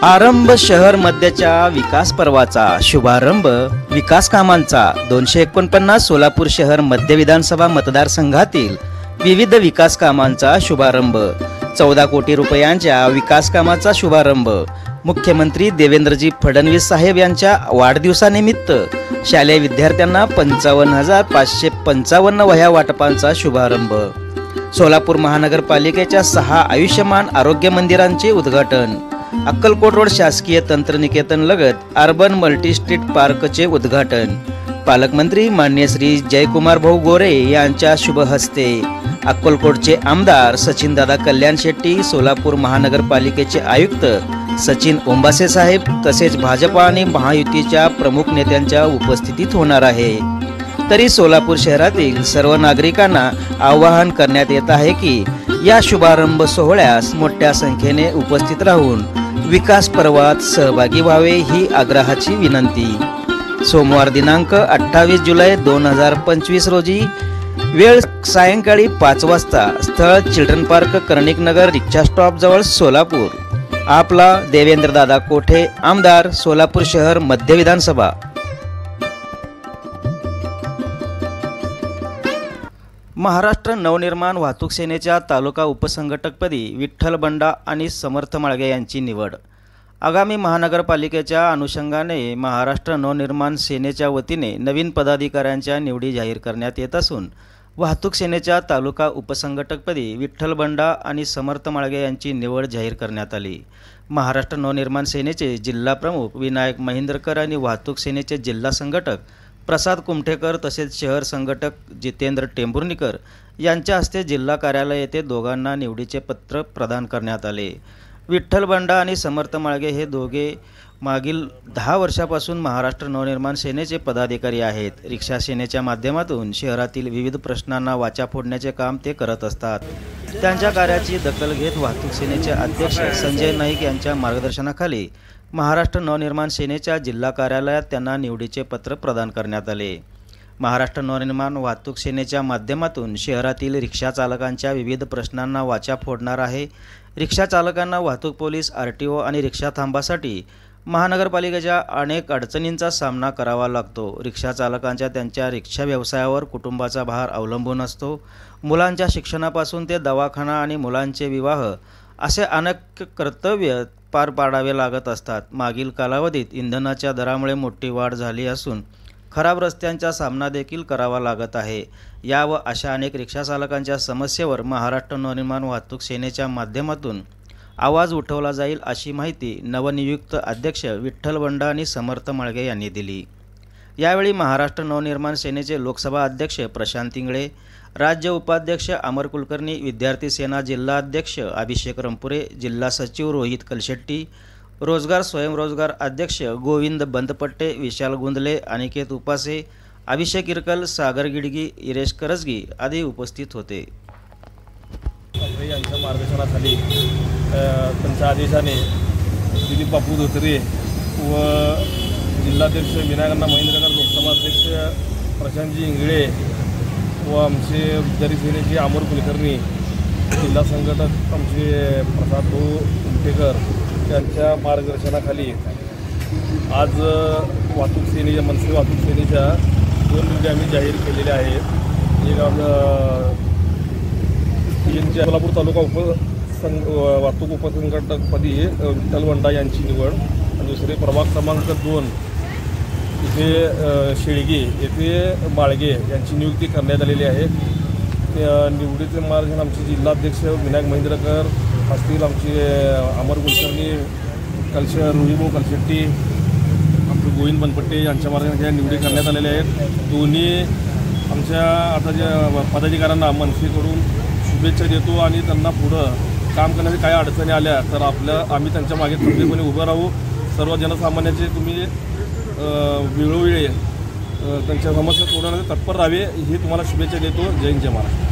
आरंभ शहर मध्यच्या विकास पर्वाचा शुभारंभ विकास कामांचा 249 सोलापूर शहर मध्य विधानसभा मतदारसंघातील विविध विकास कामांचा शुभारंभ 14 कोटी रुपयांच्या विकास कामाचा शुभारंभ मुख्यमंत्री देवेंद्रजी फडणवीस साहेब यांच्या वाढदिवसानिमित्त शालेय विद्यार्थ्यांना 55,555 वह्या वाटपांचा शुभारंभ सोलापूर महानगरपालिकेच्या 6 आयुष्यमान आरोग्य मंदिरांचे उद्घाटन अक्कलकोट रोड शासकीय तंत्रनिकेतन लगत अर्बन मल्टी स्ट्रीट पार्कचे उद्घाटन पालकमंत्री माननीय श्री जयकुमार भाऊ गोरे यांच्या शुभ हस्ते अक्कलकोटचे आमदार सचिनदादा कल्याण शेट्टी सोलापूर महानगरपालिकेचे आयुक्त सचिन ओंबासे साहेब तसेच भाजपा आणि महायुतीच्या प्रमुख नेत्यांच्या उपस्थितीत होणार आहे। तरी सोलापूर शहरातील सर्व नागरिकांना आवाहन करण्यात येत आहे की या शुभारंभ सोहळ्यास मोठ्या संख्येने उपस्थित राहून विकास पर्वात सहभागी व्हावे ही आग्रहाची विनंती। सोमवार दिनांक 28 जुलै 2025 रोजी वेळ सायंकाळी 5 वाजता स्थळ चिल्ड्रन पार्क कर्णिक नगर रिक्षा स्टॉप जवळ सोलापूर। आपला देवेंद्रदादा कोठे आमदार सोलापूर शहर मध्य विधानसभा। महाराष्ट्र नवनिर्माण वाहतूक सेनेच्या तालुका उपसंघटकपदी विठ्ठल बंडा आणि समर्थ माळगे यांची निवड। आगामी महानगरपालिकेच्या अनुषंगाने महाराष्ट्र नवनिर्माण सेनेच्या वतीने नवीन पदाधिकाऱ्यांच्या निवडी जाहीर करण्यात येत असून वाहतूक सेनेच्या तालुका उपसंघटकपदी विठ्ठल बंडा आणि समर्थ माळगे यांची निवड जाहीर करण्यात आली। महाराष्ट्र नवनिर्माण सेनेचे जिल्हा प्रमुख विनायक महेंद्रकर आणि वाहतूक सेनेचे जिल्हा संघटक प्रसाद कुमठेकर तसेच शहर संघटक जितेंद्र टेंभुर्णीकर यांच्या हस्ते जिल्हा कार्यालय येथे दोघांना निवडीचे पत्र प्रदान करण्यात आले। विठ्ठल बंडा आणि समर्थ माळगे हे दोघे मागील 10 वर्षापासून महाराष्ट्र नवनिर्माण सेनेचे पदाधिकारी आहेत। रिक्षा सेनेच्या माध्यमातून शहरातील विविध प्रश्नांना वाचा फोडण्याचे काम ते करत असतात। त्यांच्या कार्याची दखल घेत वाहतूक सेनेचे अध्यक्ष संजय नाईक यांच्या मार्गदर्शनाखाली महाराष्ट्र नवनिर्माण सेनेच्या जिल्हा कार्यालयात त्यांना निवडीचे पत्र प्रदान करण्यात आले। महाराष्ट्र नवनिर्माण वाहतूक सेनेच्या माध्यमातून शहरातील रिक्षा चालकांच्या विविध प्रश्नांना वाचा फोडणार आहे। रिक्षा चालकांना वाहतूक पोलीस RTO आणि रिक्षा थांबासाठी महानगरपालिकेच्या अनेक अडचणींचा सामना करावा लागतो। रिक्षा चालकांच्या त्यांच्या रिक्षा व्यवसायावर कुटुंबाचा भार अवलंबून असतो। मुलांच्या शिक्षणापासून ते दवाखाना आणि मुलांचे विवाह असे अनेक कर्तव्य पार पाडावे लागत असतात। मागील कालावधीत इंधनाच्या दरामुळे मोठी वाढ झाली असून खराब रस्त्यांचा सामना देखील करावा लागत आहे। या व अशा अनेक रिक्षा चालकांच्या समस्येवर महाराष्ट्र नवनिर्माण वाहतूक सेनेच्या माध्यमातून आवाज उठवला जाईल अशी माहिती नवनियुक्त अध्यक्ष विठ्ठल बंडा आणि समर्थ माळगे यांनी दिली। यावेळी महाराष्ट्र नवनिर्माण सेनेचे लोकसभा अध्यक्ष प्रशांत इंगळे, राज्य उपाध्यक्ष अमर कुलकर्णी, विद्यार्थी सेना जिल्हा अध्यक्ष अभिषेक रंपुरे, जिल्हा सचिव रोहित कलशेट्टी, रोजगार स्वयंरोजगार अध्यक्ष गोविंद बंदपट्टे, विशाल गुंदले, अनिकेत उपासे, अभिषेक इरकल, सागर गिडगी, इरेश करजगी आदी उपस्थित होते। यांच्या मार्गदर्शनाखाली त्यांच्या आदेशाने दिलीप बापू धोत्रे व जिल्हाध्यक्ष विनायकांना महेंद्रकर, लोकसभा अध्यक्ष प्रशांतजी इंगळे व आमचे विद्यार्थी सेनेचे अमर कुलकर्णी, जिल्हा संघटक आमचे प्रसाद भाऊ कुमठेकर यांच्या मार्गदर्शनाखाली आज वाहतूक सेनेच्या मनसे वाहतूक सेनेच्या 2 निवडी आम्ही जाहीर केलेल्या आहेत। एक सोलापूर तालुका वाहतूक उपसंघटकपदी विठ्ठल बंडा यांची निवड आणि दुसरे प्रभाग क्रमांक 2 इथे शेळगे येथे माळगे यांची नियुक्ती करण्यात आलेली आहे। त्या निवडीचे मार्गदर्शन आमचे जिल्हाध्यक्ष विनायक महेंद्रकर असतील, आमचे अमर कुलकर्णी, रोहिभाऊ कलशेट्टी, आमचे गोविंद बनपट्टे यांच्या मार्गदर्शनाने निवडी करण्यात आलेल्या आहेत। दोन्ही आमच्या आता ज्या पदाधिकाऱ्यांना मनसेकडून शुभेच्छा देतो आणि त्यांना पुढं काम करण्यासाठी काही अडचणी आल्या तर आम्ही त्यांच्या मागे खंबीरपणे उभं राहू। सर्व जनसामान्याचे तुम्ही वेळोवेळी त्यांच्या समस्या सोडवण्यासाठी तत्पर राहावे ही तुम्हाला शुभेच्छा देतो। जय हिंद, जय महाराष्ट्र।